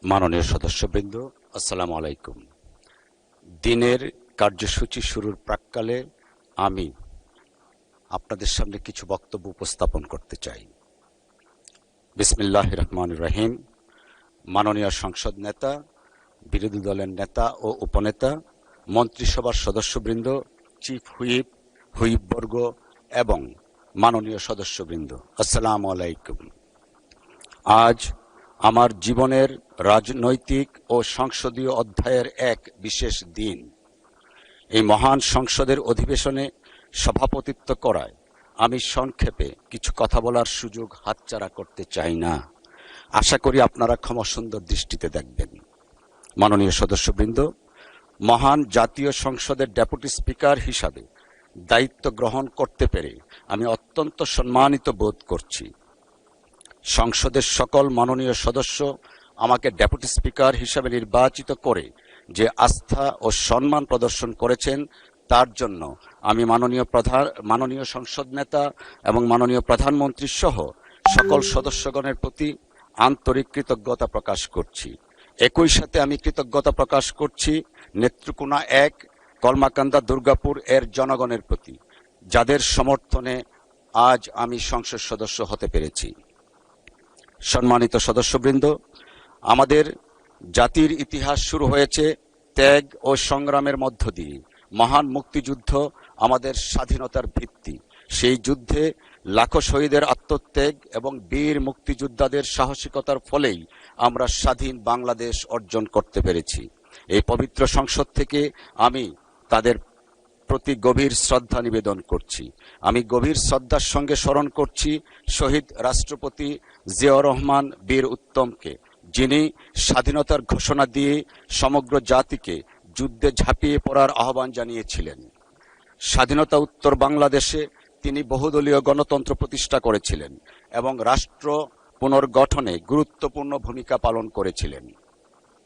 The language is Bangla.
মাননীয় সদস্যবৃন্দ, আসসালামু আলাইকুম। দিনের কার্যসূচি শুরুর প্রাক্কালে আমি আপনাদের সামনে কিছু বক্তব্য উপস্থাপন করতে চাই। বিসমিল্লাহির রহমানির রহিম। মাননীয় সংসদ নেতা, বিরোধী দলের নেতা ও উপনেতা, মন্ত্রিসভার সদস্যবৃন্দ, চিফ হুইপ, হুইপবর্গ এবং মাননীয় সদস্যবৃন্দ, আসসালামু আলাইকুম। আজ আমার জীবনের রাজনৈতিক ও সংসদীয় অধ্যায়ের এক বিশেষ দিন। এই মহান সংসদের অধিবেশনে সভাপতিত্ব করায় আমি সংক্ষেপে কিছু কথা বলার সুযোগ হাতছাড়া করতে চাই না। আশা করি আপনারা ক্ষমাসুন্দর দৃষ্টিতে দেখবেন। মাননীয় সদস্যবৃন্দ, মহান জাতীয় সংসদের ডেপুটি স্পিকার হিসাবে দায়িত্ব গ্রহণ করতে পেরে আমি অত্যন্ত সম্মানিত বোধ করছি। সংসদের সকল মাননীয় সদস্য আমাকে ডেপুটি স্পিকার হিসাবে নির্বাচিত করে যে আস্থা ও সম্মান প্রদর্শন করেছেন, তার জন্য আমি মাননীয় সংসদ নেতা এবং মাননীয় প্রধানমন্ত্রী সহ সকল সদস্যগণের প্রতি আন্তরিক কৃতজ্ঞতা প্রকাশ করছি। একই সাথে আমি কৃতজ্ঞতা প্রকাশ করছি নেত্রকোনা ১, কলমাকান্দা, দুর্গাপুর এর জনগণের প্রতি, যাদের সমর্থনে আজ আমি সংসদ সদস্য হতে পেরেছি। সম্মানিত সদস্যবৃন্দ, আমাদের জাতির ইতিহাস শুরু হয়েছে ত্যাগ ও সংগ্রামের মধ্য দিয়ে। মহান মুক্তিযুদ্ধ আমাদের স্বাধীনতার ভিত্তি। সেই যুদ্ধে লাখো শহীদের আত্মত্যাগ এবং বীর মুক্তিযোদ্ধাদের সাহসিকতার ফলেই আমরা স্বাধীন বাংলাদেশ অর্জন করতে পেরেছি। এই পবিত্র সংসদ থেকে আমি তাদের প্রতি গভীর শ্রদ্ধা নিবেদন করছি। আমি গভীর শ্রদ্ধার সঙ্গে স্মরণ করছি শহীদ রাষ্ট্রপতি জিয়াউর রহমান বীর উত্তমকে, যিনি স্বাধীনতার ঘোষণা দিয়ে সমগ্র জাতিকে যুদ্ধে ঝাঁপিয়ে পড়ার আহ্বান জানিয়েছিলেন। স্বাধীনতা উত্তর বাংলাদেশে তিনি বহুদলীয় গণতন্ত্র প্রতিষ্ঠা করেছিলেন এবং রাষ্ট্র পুনর্গঠনে গুরুত্বপূর্ণ ভূমিকা পালন করেছিলেন।